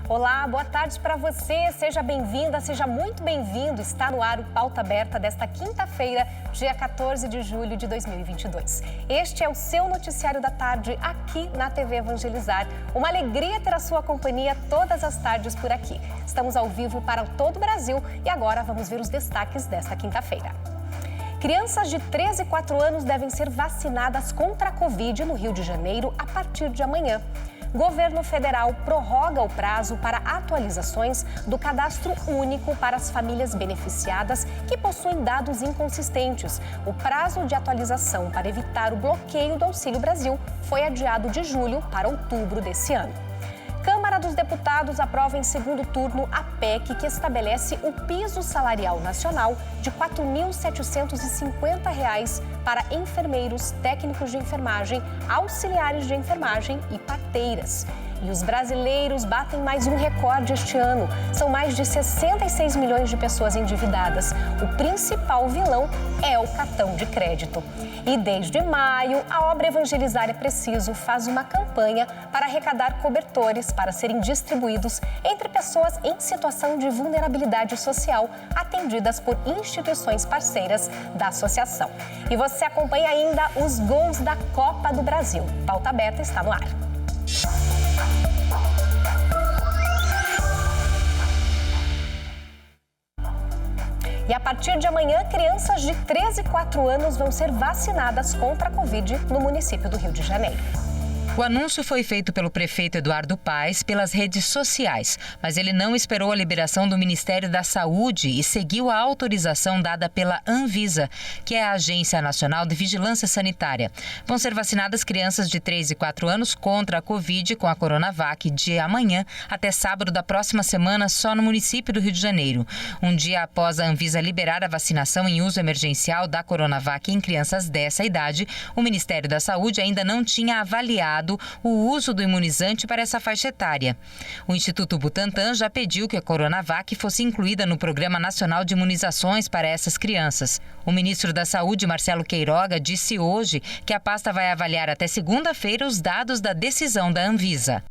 Olá, boa tarde para você. Seja bem-vinda, seja muito bem-vindo. Está no ar o Pauta Aberta desta quinta-feira, dia 14 de julho de 2022. Este é o seu noticiário da tarde aqui na TV Evangelizar. Uma alegria ter a sua companhia todas as tardes por aqui. Estamos ao vivo para todo o Brasil e agora vamos ver os destaques desta quinta-feira. Crianças de 13 e 4 anos devem ser vacinadas contra a Covid no Rio de Janeiro a partir de amanhã. Governo federal prorroga o prazo para atualizações do cadastro único para as famílias beneficiadas que possuem dados inconsistentes. O prazo de atualização para evitar o bloqueio do Auxílio Brasil foi adiado de julho para outubro desse ano. Câmara dos Deputados aprova em segundo turno a PEC que estabelece o piso salarial nacional de R$ 4.750 para enfermeiros, técnicos de enfermagem, auxiliares de enfermagem e parteiras. E os brasileiros batem mais um recorde este ano. São mais de 66 milhões de pessoas endividadas. O principal vilão é o cartão de crédito. E desde maio, a obra Evangelizar é Preciso faz uma campanha para arrecadar cobertores para serem distribuídos entre pessoas em situação de vulnerabilidade social, atendidas por instituições parceiras da associação. E você acompanha ainda os gols da Copa do Brasil. Pauta Aberta está no ar. E a partir de amanhã, crianças de 13 e 4 anos vão ser vacinadas contra a Covid no município do Rio de Janeiro. O anúncio foi feito pelo prefeito Eduardo Paes pelas redes sociais, mas ele não esperou a liberação do Ministério da Saúde e seguiu a autorização dada pela Anvisa, que é a Agência Nacional de Vigilância Sanitária. Vão ser vacinadas crianças de 3 e 4 anos contra a Covid com a Coronavac de amanhã até sábado da próxima semana só no município do Rio de Janeiro. Um dia após a Anvisa liberar a vacinação em uso emergencial da Coronavac em crianças dessa idade, o Ministério da Saúde ainda não tinha avaliado o uso do imunizante para essa faixa etária. O Instituto Butantan já pediu que a Coronavac fosse incluída no Programa Nacional de Imunizações para essas crianças. O ministro da Saúde, Marcelo Queiroga, disse hoje que a pasta vai avaliar até segunda-feira os dados da decisão da Anvisa.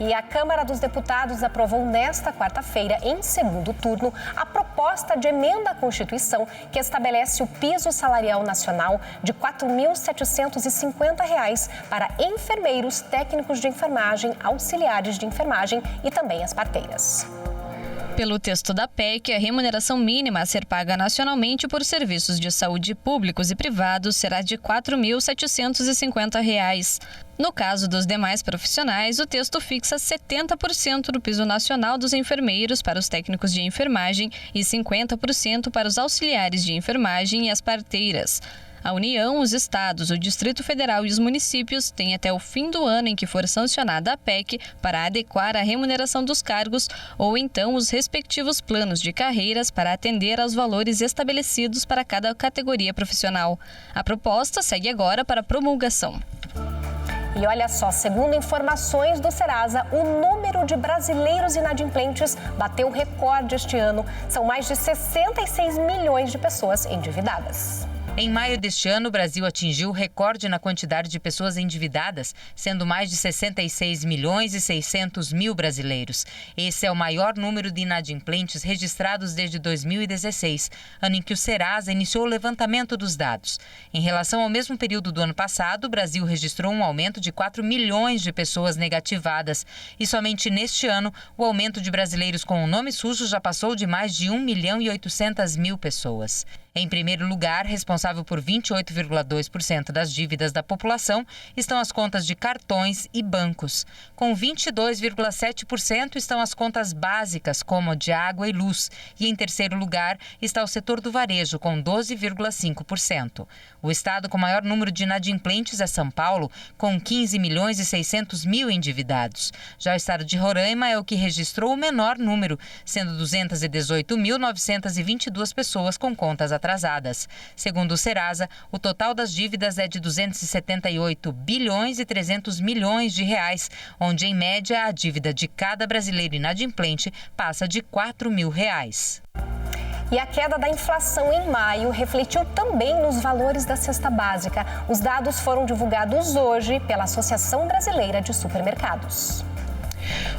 E a Câmara dos Deputados aprovou nesta quarta-feira, em segundo turno, a proposta de emenda à Constituição que estabelece o piso salarial nacional de R$ 4.750 para enfermeiros, técnicos de enfermagem, auxiliares de enfermagem e também as parteiras. Pelo texto da PEC, a remuneração mínima a ser paga nacionalmente por serviços de saúde públicos e privados será de R$ 4.750. No caso dos demais profissionais, o texto fixa 70% do piso nacional dos enfermeiros para os técnicos de enfermagem e 50% para os auxiliares de enfermagem e as parteiras. A União, os estados, o Distrito Federal e os municípios têm até o fim do ano em que for sancionada a PEC para adequar a remuneração dos cargos ou então os respectivos planos de carreiras para atender aos valores estabelecidos para cada categoria profissional. A proposta segue agora para promulgação. E olha só, segundo informações do Serasa, o número de brasileiros inadimplentes bateu recorde este ano. São mais de 66 milhões de pessoas endividadas. Em maio deste ano, o Brasil atingiu o recorde na quantidade de pessoas endividadas, sendo mais de 66 milhões e 600 mil brasileiros. Esse é o maior número de inadimplentes registrados desde 2016, ano em que o Serasa iniciou o levantamento dos dados. Em relação ao mesmo período do ano passado, o Brasil registrou um aumento de 4 milhões de pessoas negativadas. E somente neste ano, o aumento de brasileiros com o nome sujo já passou de mais de 1 milhão e 800 mil pessoas. Em primeiro lugar, responsável por 28,2% das dívidas da população, estão as contas de cartões e bancos. Com 22,7% estão as contas básicas, como de água e luz. E em terceiro lugar está o setor do varejo, com 12,5%. O estado com maior número de inadimplentes é São Paulo, com 15 milhões e 600 mil endividados. Já o estado de Roraima é o que registrou o menor número, sendo 218.922 pessoas com contas atrasadas. Segundo o Serasa, o total das dívidas é de 278 bilhões e 300 milhões de reais, onde, em média, a dívida de cada brasileiro inadimplente passa de R$ 4.000. E a queda da inflação em maio refletiu também nos valores da cesta básica. Os dados foram divulgados hoje pela Associação Brasileira de Supermercados.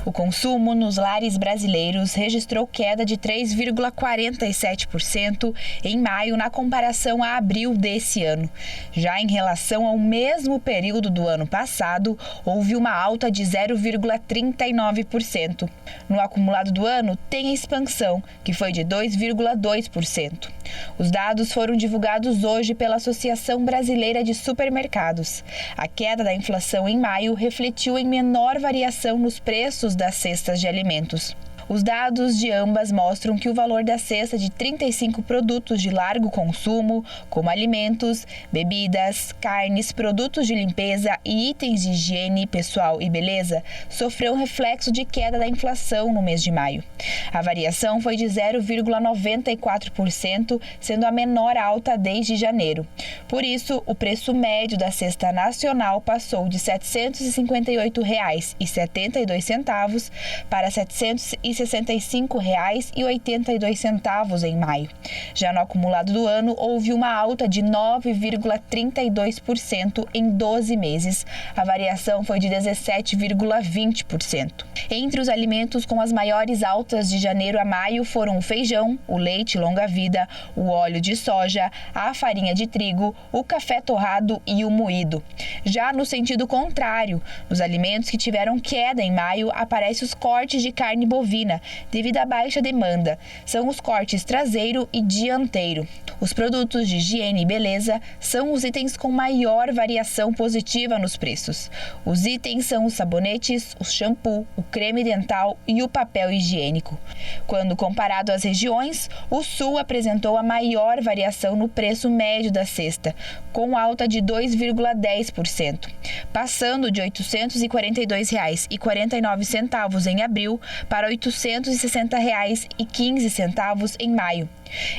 O consumo nos lares brasileiros registrou queda de 3,47% em maio na comparação a abril desse ano. Já em relação ao mesmo período do ano passado, houve uma alta de 0,39%. No acumulado do ano, tem a expansão, que foi de 2,2%. Os dados foram divulgados hoje pela Associação Brasileira de Supermercados. A queda da inflação em maio refletiu em menor variação nos preços das cestas de alimentos. Os dados de ambas mostram que o valor da cesta de 35 produtos de largo consumo, como alimentos, bebidas, carnes, produtos de limpeza e itens de higiene pessoal e beleza, sofreu um reflexo de queda da inflação no mês de maio. A variação foi de 0,94%, sendo a menor alta desde janeiro. Por isso, o preço médio da cesta nacional passou de R$ 758,72 para R$ 765,82 em maio. Já no acumulado do ano, houve uma alta de 9,32% em 12 meses. A variação foi de 17,20%. Entre os alimentos com as maiores altas de janeiro a maio foram o feijão, o leite longa-vida, o óleo de soja, a farinha de trigo, o café torrado e o moído. Já no sentido contrário, nos alimentos que tiveram queda em maio, aparecem os cortes de carne bovina, devido à baixa demanda. São os cortes traseiro e dianteiro. Os produtos de higiene e beleza são os itens com maior variação positiva nos preços. Os itens são os sabonetes, o shampoo, o creme dental e o papel higiênico. Quando comparado às regiões, o Sul apresentou a maior variação no preço médio da cesta, com alta de 2,10%, passando de R$ 842,49 em abril para R$ 860,15 em maio.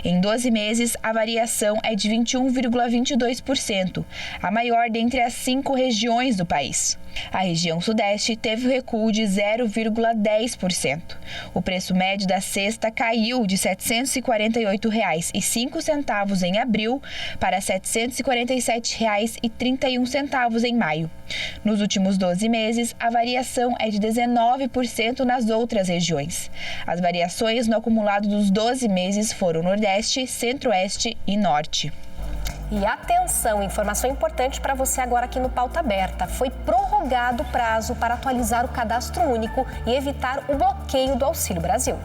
Em 12 meses, a variação é de 21,22%, a maior dentre as 5 regiões do país. A região Sudeste teve o recuo de 0,10%. O preço médio da cesta caiu de R$ 748,05 em abril para R$ 747,31 em maio. Nos últimos 12 meses, a variação é de 19% nas outras regiões. As variações no acumulado dos 12 meses foram Nordeste, Centro-Oeste e Norte. E atenção, informação importante para você agora aqui no Pauta Aberta. Foi prorrogado o prazo para atualizar o cadastro único e evitar o bloqueio do Auxílio Brasil.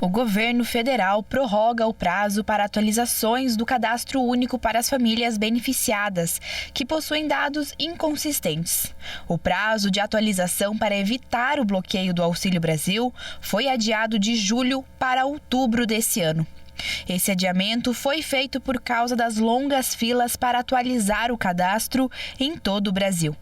O governo federal prorroga o prazo para atualizações do cadastro único para as famílias beneficiadas, que possuem dados inconsistentes. O prazo de atualização para evitar o bloqueio do Auxílio Brasil foi adiado de julho para outubro desse ano. Esse adiamento foi feito por causa das longas filas para atualizar o cadastro em todo o Brasil.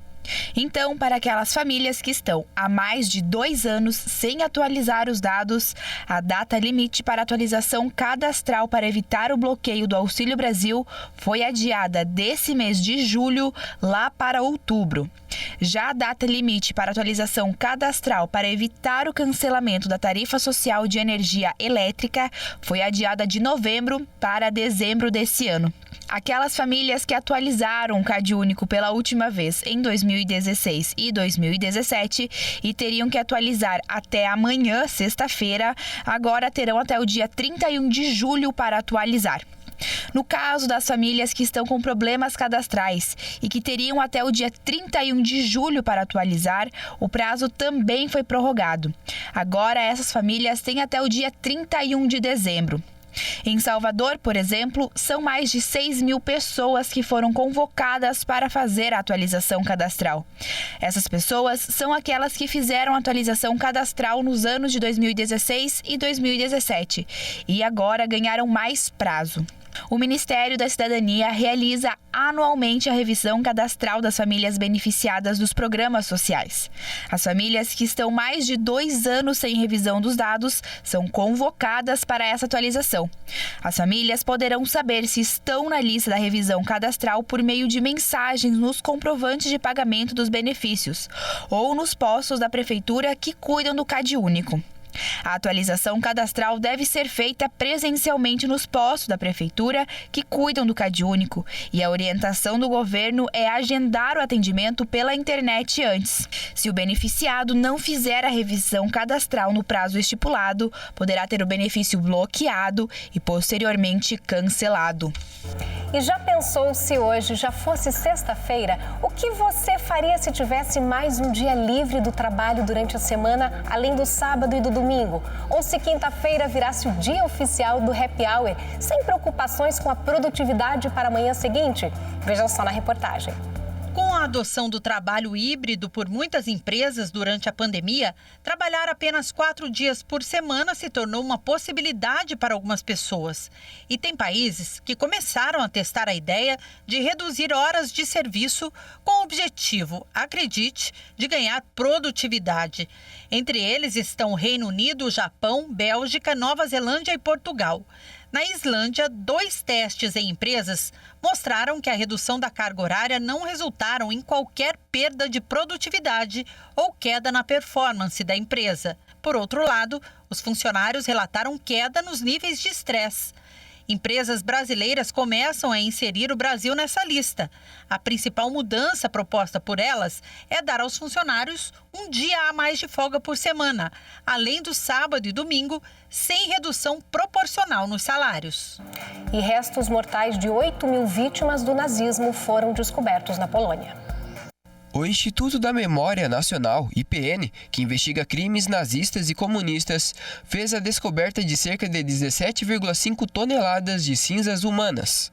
Então, para aquelas famílias que estão há mais de 2 anos sem atualizar os dados, a data limite para atualização cadastral para evitar o bloqueio do Auxílio Brasil foi adiada desse mês de julho lá para outubro. Já a data limite para atualização cadastral para evitar o cancelamento da tarifa social de energia elétrica foi adiada de novembro para dezembro desse ano. Aquelas famílias que atualizaram o CadÚnico pela última vez em 2016 e 2017 e teriam que atualizar até amanhã, sexta-feira, agora terão até o dia 31 de julho para atualizar. No caso das famílias que estão com problemas cadastrais e que teriam até o dia 31 de julho para atualizar, o prazo também foi prorrogado. Agora, essas famílias têm até o dia 31 de dezembro. Em Salvador, por exemplo, são mais de 6 mil pessoas que foram convocadas para fazer a atualização cadastral. Essas pessoas são aquelas que fizeram a atualização cadastral nos anos de 2016 e 2017 e agora ganharam mais prazo. O Ministério da Cidadania realiza anualmente a revisão cadastral das famílias beneficiadas dos programas sociais. As famílias que estão mais de 2 anos sem revisão dos dados são convocadas para essa atualização. As famílias poderão saber se estão na lista da revisão cadastral por meio de mensagens nos comprovantes de pagamento dos benefícios ou nos postos da Prefeitura que cuidam do CadÚnico. A atualização cadastral deve ser feita presencialmente nos postos da Prefeitura que cuidam do CadÚnico e a orientação do governo é agendar o atendimento pela internet antes. Se o beneficiado não fizer a revisão cadastral no prazo estipulado, poderá ter o benefício bloqueado e posteriormente cancelado. E já pensou se hoje já fosse sexta-feira? O que você faria se tivesse mais um dia livre do trabalho durante a semana, além do sábado e do domingo? Ou se quinta-feira virasse o dia oficial do happy hour, sem preocupações com a produtividade para a manhã seguinte? Veja só na reportagem. Com a adoção do trabalho híbrido por muitas empresas durante a pandemia, trabalhar apenas 4 dias por semana se tornou uma possibilidade para algumas pessoas. E tem países que começaram a testar a ideia de reduzir horas de serviço com o objetivo, acredite, de ganhar produtividade. Entre eles estão o Reino Unido, Japão, Bélgica, Nova Zelândia e Portugal. Na Islândia, 2 testes em empresas mostraram que a redução da carga horária não resultaram em qualquer perda de produtividade ou queda na performance da empresa. Por outro lado, os funcionários relataram queda nos níveis de estresse. Empresas brasileiras começam a inserir o Brasil nessa lista. A principal mudança proposta por elas é dar aos funcionários um dia a mais de folga por semana, além do sábado e domingo, sem redução proporcional nos salários. E restos mortais de 8.000 vítimas do nazismo foram descobertos na Polônia. O Instituto da Memória Nacional, IPN, que investiga crimes nazistas e comunistas, fez a descoberta de cerca de 17,5 toneladas de cinzas humanas.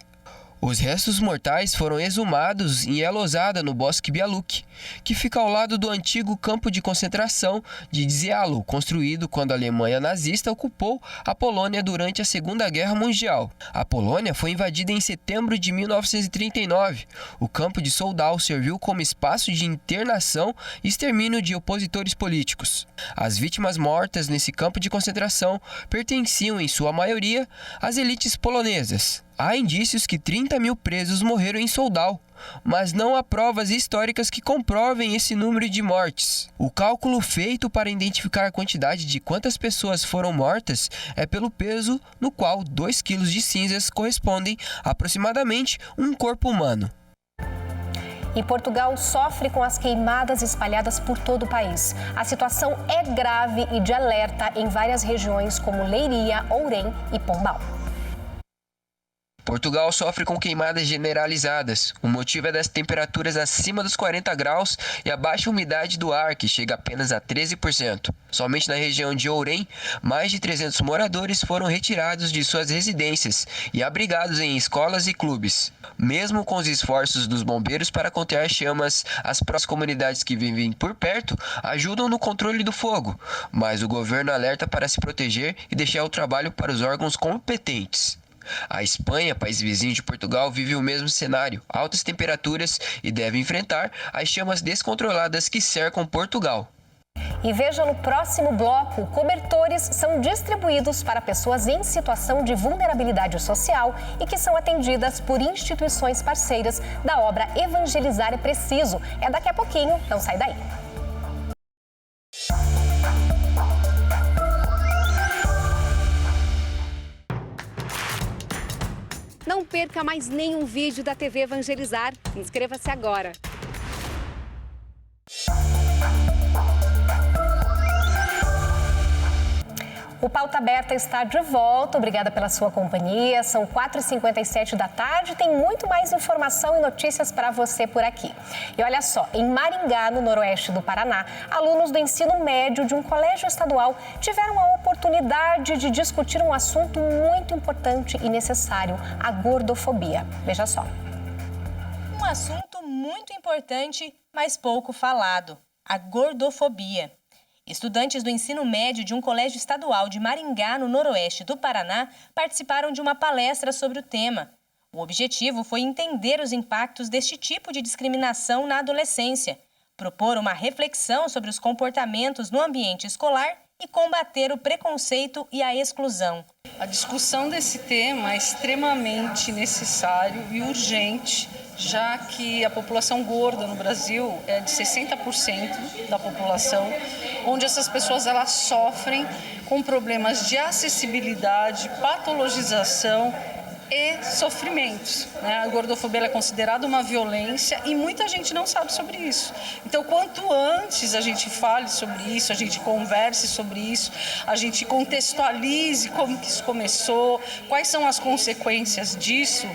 Os restos mortais foram exumados em Elosada, no Bosque Białuk, que fica ao lado do antigo campo de concentração de Dzialu, construído quando a Alemanha nazista ocupou a Polônia durante a Segunda Guerra Mundial. A Polônia foi invadida em setembro de 1939. O campo de Soldau serviu como espaço de internação e extermínio de opositores políticos. As vítimas mortas nesse campo de concentração pertenciam, em sua maioria, às elites polonesas. Há indícios que 30.000 presos morreram em Soldau, mas não há provas históricas que comprovem esse número de mortes. O cálculo feito para identificar a quantidade de quantas pessoas foram mortas é pelo peso, no qual 2 quilos de cinzas correspondem a aproximadamente um corpo humano. E Portugal sofre com as queimadas espalhadas por todo o país. A situação é grave e de alerta em várias regiões como Leiria, Ourém e Pombal. Portugal sofre com queimadas generalizadas. O motivo é das temperaturas acima dos 40 graus e a baixa umidade do ar, que chega apenas a 13%. Somente na região de Ourém, mais de 300 moradores foram retirados de suas residências e abrigados em escolas e clubes. Mesmo com os esforços dos bombeiros para conter as chamas, as próprias comunidades que vivem por perto ajudam no controle do fogo, mas o governo alerta para se proteger e deixar o trabalho para os órgãos competentes. A Espanha, país vizinho de Portugal, vive o mesmo cenário, altas temperaturas, e deve enfrentar as chamas descontroladas que cercam Portugal. E veja no próximo bloco, cobertores são distribuídos para pessoas em situação de vulnerabilidade social e que são atendidas por instituições parceiras da obra Evangelizar é Preciso. É daqui a pouquinho, não sai daí. Não perca mais nenhum vídeo da TV Evangelizar. Inscreva-se agora. O Pauta Aberta está de volta. Obrigada pela sua companhia. São 4h57 da tarde. Tem muito mais informação e notícias para você por aqui. E olha só, em Maringá, no noroeste do Paraná, alunos do ensino médio de um colégio estadual tiveram a oportunidade de discutir um assunto muito importante e necessário, a gordofobia. Veja só. Um assunto muito importante, mas pouco falado, a gordofobia. Estudantes do ensino médio de um colégio estadual de Maringá, no noroeste do Paraná, participaram de uma palestra sobre o tema. O objetivo foi entender os impactos deste tipo de discriminação na adolescência, propor uma reflexão sobre os comportamentos no ambiente escolar e combater o preconceito e a exclusão. A discussão desse tema é extremamente necessário e urgente já que a população gorda no Brasil é de 60% da população, onde essas pessoas elas sofrem com problemas de acessibilidade, patologização e sofrimentos. A gordofobia é considerada uma violência e muita gente não sabe sobre isso. Então, quanto antes a gente fale sobre isso, a gente converse sobre isso, a gente contextualize como que isso começou, quais são as consequências disso,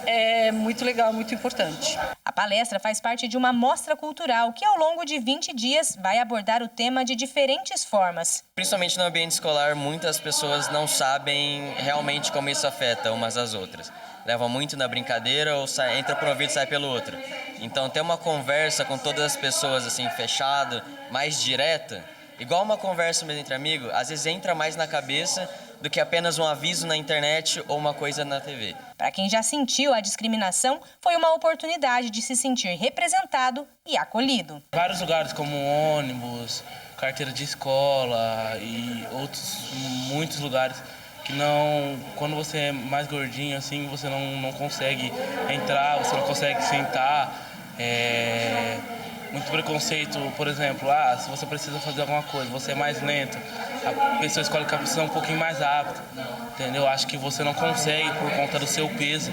é muito legal, muito importante. A palestra faz parte de uma mostra cultural que, ao longo de 20 dias, vai abordar o tema de diferentes formas. Principalmente no ambiente escolar, muitas pessoas não sabem realmente como isso afeta umas às outras. Levam muito na brincadeira ou entra por um ouvido e sai pelo outro. Então, ter uma conversa com todas as pessoas assim, fechado, mais direta, igual uma conversa mesmo entre amigos, às vezes entra mais na cabeça do que apenas um aviso na internet ou uma coisa na TV. Para quem já sentiu a discriminação, foi uma oportunidade de se sentir representado e acolhido. Vários lugares como ônibus, carteira de escola e outros muitos lugares que não, quando você é mais gordinho assim, você não consegue entrar, você não consegue sentar. Muito preconceito, por exemplo, se você precisa fazer alguma coisa, você é mais lento, a pessoa escolhe que a pessoa é um pouquinho mais rápida, entendeu? Acho que você não consegue por conta do seu peso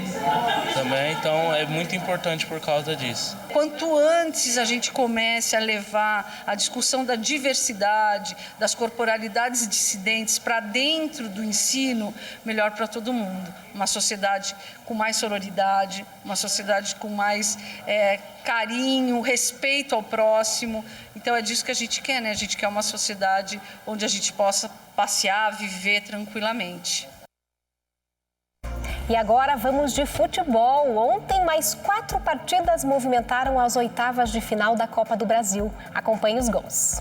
também, então é muito importante por causa disso. Quanto antes a gente comece a levar a discussão da diversidade, das corporalidades dissidentes para dentro do ensino, melhor para todo mundo. Uma sociedade com mais sororidade, uma sociedade com mais carinho, respeito ao próximo. Então é disso que a gente quer, né? A gente quer uma sociedade onde a gente possa passear, viver tranquilamente. E agora vamos de futebol. Ontem, mais 4 partidas movimentaram as oitavas de final da Copa do Brasil. Acompanhe os gols.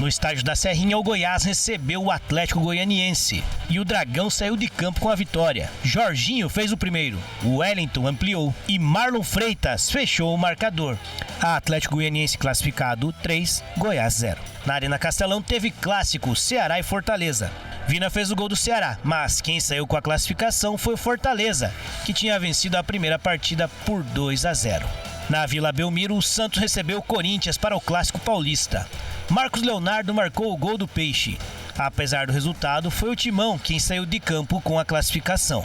No estádio da Serrinha, o Goiás recebeu o Atlético Goianiense e o Dragão saiu de campo com a vitória. Jorginho fez o primeiro, o Wellington ampliou e Marlon Freitas fechou o marcador. A Atlético Goianiense classificado 3, Goiás 0. Na Arena Castelão teve clássico Ceará e Fortaleza. Vina fez o gol do Ceará, mas quem saiu com a classificação foi o Fortaleza, que tinha vencido a primeira partida por 2-0. Na Vila Belmiro, o Santos recebeu o Corinthians para o Clássico Paulista. Marcos Leonardo marcou o gol do Peixe. Apesar do resultado, foi o Timão quem saiu de campo com a classificação.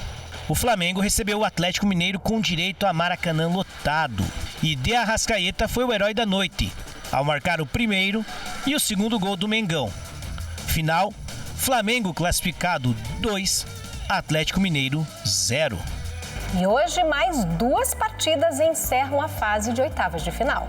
O Flamengo recebeu o Atlético Mineiro com direito a Maracanã lotado. E De Arrascaeta foi o herói da noite, ao marcar o primeiro e o segundo gol do Mengão. Final, Flamengo classificado 2, Atlético Mineiro 0. E hoje mais 2 partidas encerram a fase de oitavas de final.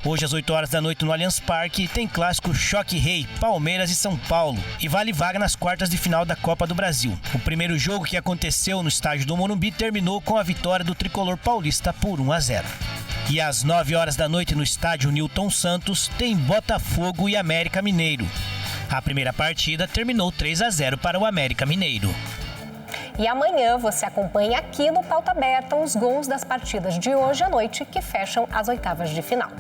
Hoje às 8 horas da noite no Allianz Parque tem clássico Choque Rei, Palmeiras e São Paulo e vale vaga nas quartas de final da Copa do Brasil. O primeiro jogo que aconteceu no estádio do Morumbi terminou com a vitória do tricolor paulista por 1-0. E às 9 horas da noite no estádio Newton Santos tem Botafogo e América Mineiro. A primeira partida terminou 3-0 para o América Mineiro. E amanhã você acompanha aqui no Pauta Aberta os gols das partidas de hoje à noite que fecham as oitavas de final.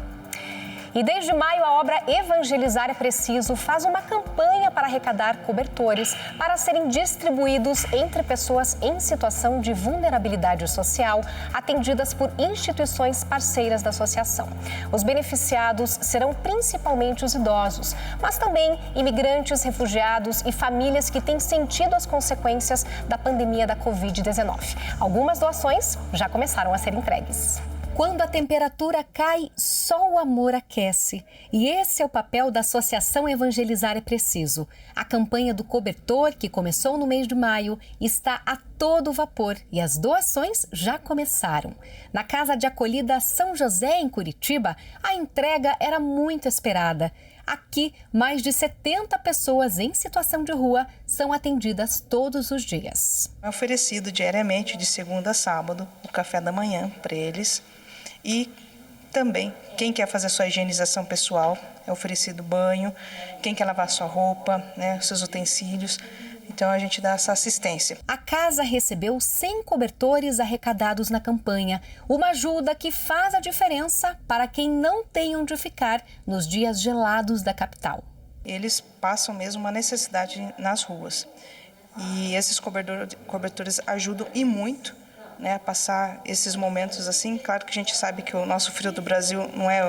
E desde maio, a obra Evangelizar é Preciso faz uma campanha para arrecadar cobertores para serem distribuídos entre pessoas em situação de vulnerabilidade social, atendidas por instituições parceiras da associação. Os beneficiados serão principalmente os idosos, mas também imigrantes, refugiados e famílias que têm sentido as consequências da pandemia da Covid-19. Algumas doações já começaram a ser entregues. Quando a temperatura cai, só o amor aquece. E esse é o papel da Associação Evangelizar é Preciso. A campanha do cobertor, que começou no mês de maio, está a todo vapor e as doações já começaram. Na Casa de Acolhida São José, em Curitiba, a entrega era muito esperada. Aqui, mais de 70 pessoas em situação de rua são atendidas todos os dias. É oferecido diariamente, de segunda a sábado, o café da manhã para eles. E também, quem quer fazer sua higienização pessoal, é oferecido banho. Quem quer lavar sua roupa, seus utensílios. Então, a gente dá essa assistência. A casa recebeu 100 cobertores arrecadados na campanha. Uma ajuda que faz a diferença para quem não tem onde ficar nos dias gelados da capital. Eles passam mesmo uma necessidade nas ruas. E esses cobertores ajudam e muito né, a passar esses momentos assim. Claro que a gente sabe que o nosso frio do Brasil não é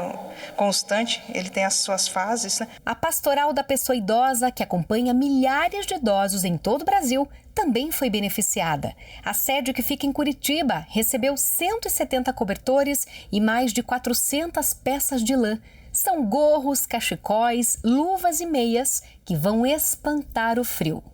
constante, ele tem as suas fases, né? A Pastoral da Pessoa Idosa, que acompanha milhares de idosos em todo o Brasil, também foi beneficiada. A sede, que fica em Curitiba, recebeu 170 cobertores e mais de 400 peças de lã. São gorros, cachecóis, luvas e meias que vão espantar o frio.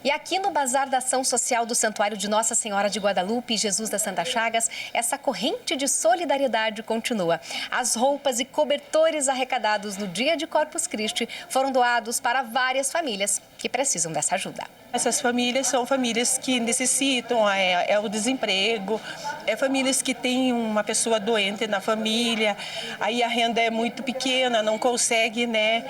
E aqui no Bazar da Ação Social do Santuário de Nossa Senhora de Guadalupe e Jesus das Santas Chagas, essa corrente de solidariedade continua. As roupas e cobertores arrecadados no dia de Corpus Christi foram doados para várias famílias que precisam dessa ajuda. Essas famílias são famílias que necessitam, o desemprego, famílias que têm uma pessoa doente na família, aí a renda é muito pequena, não consegue, né,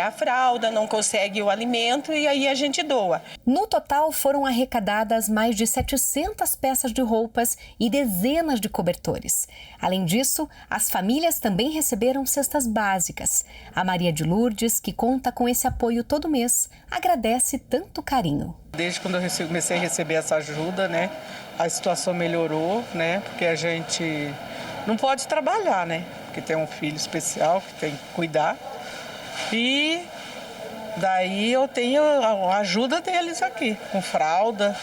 a fralda, não consegue o alimento e aí a gente doa. No total, foram arrecadadas mais de 700 peças de roupas e dezenas de cobertores. Além disso, as famílias também receberam cestas básicas. A Maria de Lourdes, que conta com esse apoio todo mês, agradece tanto carinho. Desde quando eu comecei a receber essa ajuda, né, a situação melhorou, né, porque a gente não pode trabalhar, né, porque tem um filho especial que tem que cuidar. E daí eu tenho a ajuda deles aqui, com fralda,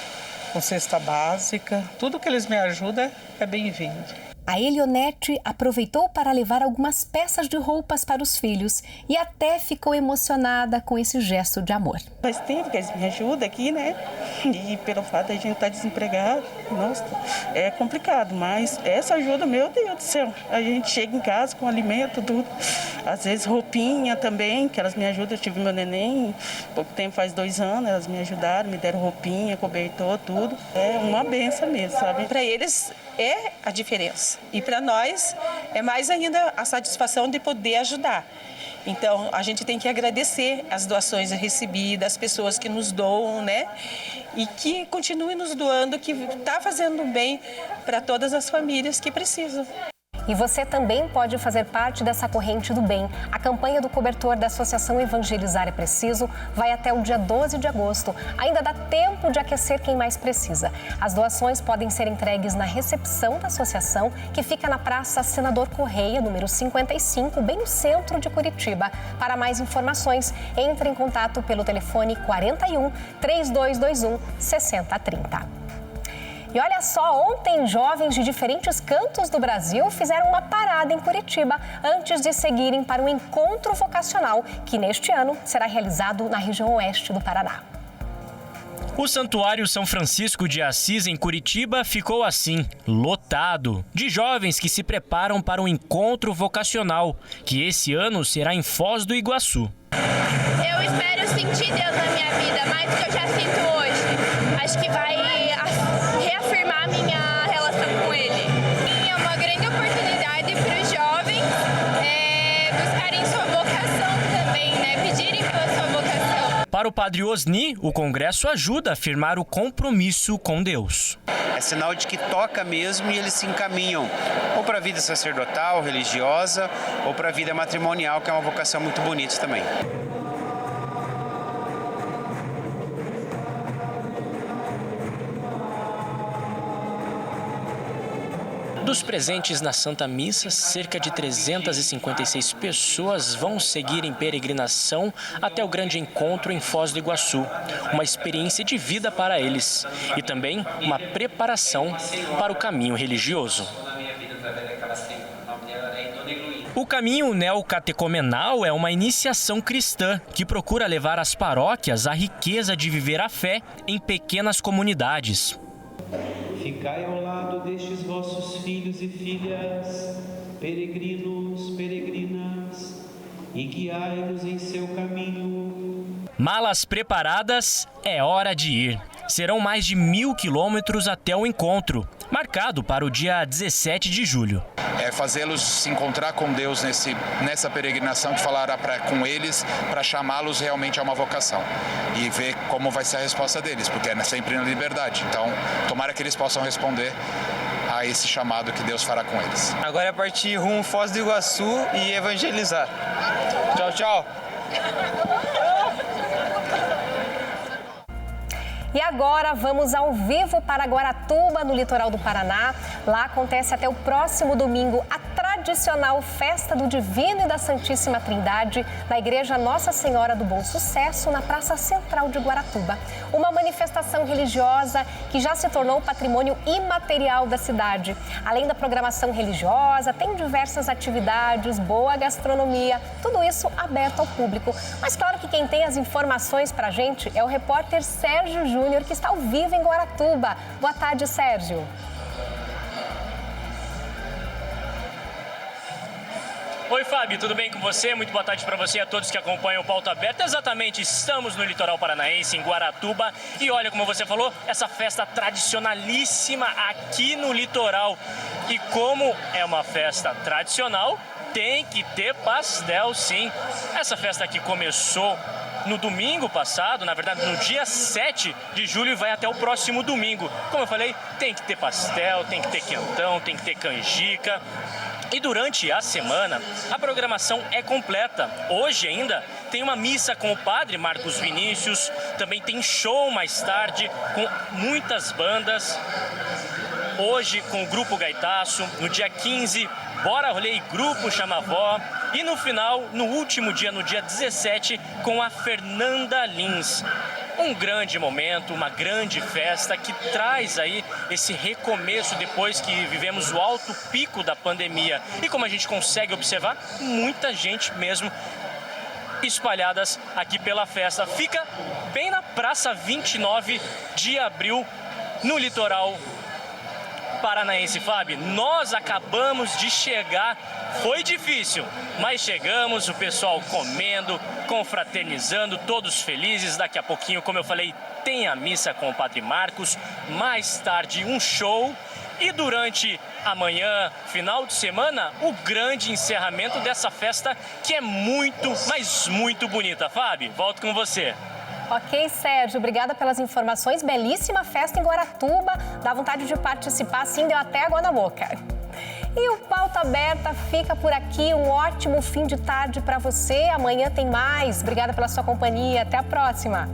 com cesta básica, tudo que eles me ajudam é bem-vindo. A Elionete aproveitou para levar algumas peças de roupas para os filhos e até ficou emocionada com esse gesto de amor. Faz tempo que eles me ajudam aqui, né? E pelo fato de a gente estar desempregado, nossa, é complicado, mas essa ajuda, meu Deus do céu, a gente chega em casa com alimento, tudo. Às vezes roupinha também, que elas me ajudam, eu tive meu neném, pouco tempo, faz 2 anos, elas me ajudaram, me deram roupinha, cobertor, tudo. É uma benção mesmo, sabe? Para eles é a diferença. E para nós é mais ainda a satisfação de poder ajudar. Então, a gente tem que agradecer as doações recebidas, as pessoas que nos doam, né? E que continuem nos doando, que está fazendo bem para todas as famílias que precisam. E você também pode fazer parte dessa corrente do bem. A campanha do cobertor da Associação Evangelizar é Preciso vai até o dia 12 de agosto. Ainda dá tempo de aquecer quem mais precisa. As doações podem ser entregues na recepção da associação, que fica na Praça Senador Correia, número 55, bem no centro de Curitiba. Para mais informações, entre em contato pelo telefone 41 3221 6030. E olha só, ontem jovens de diferentes cantos do Brasil fizeram uma parada em Curitiba antes de seguirem para um encontro vocacional que neste ano será realizado na região oeste do Paraná. O Santuário São Francisco de Assis, em Curitiba, ficou assim, lotado, de jovens que se preparam para um encontro vocacional, que esse ano será em Foz do Iguaçu. Eu espero sentir Deus na minha vida, mais do que eu já sinto hoje. Acho que vai reafirmar minha relação com Ele. É uma grande oportunidade para os jovens buscarem sua vocação também, né? Pedirem pela sua vocação. Para o padre Osni, o congresso ajuda a afirmar o compromisso com Deus. É sinal de que toca mesmo e eles se encaminham ou para a vida sacerdotal, religiosa, ou para a vida matrimonial, que é uma vocação muito bonita também. Dos presentes na Santa Missa, cerca de 356 pessoas vão seguir em peregrinação até o grande encontro em Foz do Iguaçu. Uma experiência de vida para eles e também uma preparação para o caminho religioso. O caminho neocatecumenal é uma iniciação cristã que procura levar as paróquias à riqueza de viver a fé em pequenas comunidades. Ficai ao lado destes vossos filhos e filhas, peregrinos, peregrinas, e guiai-nos em seu caminho. Malas preparadas, é hora de ir. Serão mais de 1.000 quilômetros até o encontro, marcado para o dia 17 de julho. Fazê-los se encontrar com Deus nessa peregrinação que falará com eles, para chamá-los realmente a uma vocação e ver como vai ser a resposta deles, porque é sempre na liberdade. Então, tomara que eles possam responder a esse chamado que Deus fará com eles. Agora é partir rumo Foz do Iguaçu e evangelizar. Tchau, tchau. E agora vamos ao vivo para Guaratuba, no litoral do Paraná. Lá acontece até o próximo domingo a tradicional Festa do Divino e da Santíssima Trindade na Igreja Nossa Senhora do Bom Sucesso, na Praça Central de Guaratuba. Uma manifestação religiosa que já se tornou patrimônio imaterial da cidade. Além da programação religiosa, tem diversas atividades, boa gastronomia, tudo isso aberto ao público. Mas claro que quem tem as informações pra gente é o repórter Sérgio Júnior, que está ao vivo em Guaratuba. Boa tarde, Sérgio. Oi, Fábio, tudo bem com você? Muito boa tarde para você e a todos que acompanham o Pauta Aberta. Exatamente, estamos no litoral paranaense, em Guaratuba. E olha, como você falou, essa festa tradicionalíssima aqui no litoral. E como é uma festa tradicional, tem que ter pastel, sim. Essa festa aqui começou no domingo passado, na verdade no dia 7 de julho, e vai até o próximo domingo. Como eu falei, tem que ter pastel, tem que ter quentão, tem que ter canjica. E durante a semana, a programação é completa. Hoje ainda tem uma missa com o padre Marcos Vinícius, também tem show mais tarde com muitas bandas. Hoje com o Grupo Gaitaço, no dia 15, Bora Rolê e Grupo Chamavó. E no final, no último dia, no dia 17, com a Fernanda Lins. Um grande momento, uma grande festa que traz aí esse recomeço depois que vivemos o alto pico da pandemia. E como a gente consegue observar, muita gente mesmo espalhadas aqui pela festa. Fica bem na Praça 29 de Abril, no litoral paranaense. Fábio, nós acabamos de chegar, foi difícil, mas chegamos, o pessoal comendo, confraternizando, todos felizes. Daqui a pouquinho, como eu falei, tem a missa com o Padre Marcos, mais tarde um show e durante a manhã, final de semana, o grande encerramento dessa festa que é muito, mas muito bonita. Fábio, volto com você. Ok, Sérgio, obrigada pelas informações. Belíssima festa em Guaratuba. Dá vontade de participar, sim, deu até água na boca. E o Pauta Aberta fica por aqui. Um ótimo fim de tarde para você. Amanhã tem mais. Obrigada pela sua companhia. Até a próxima.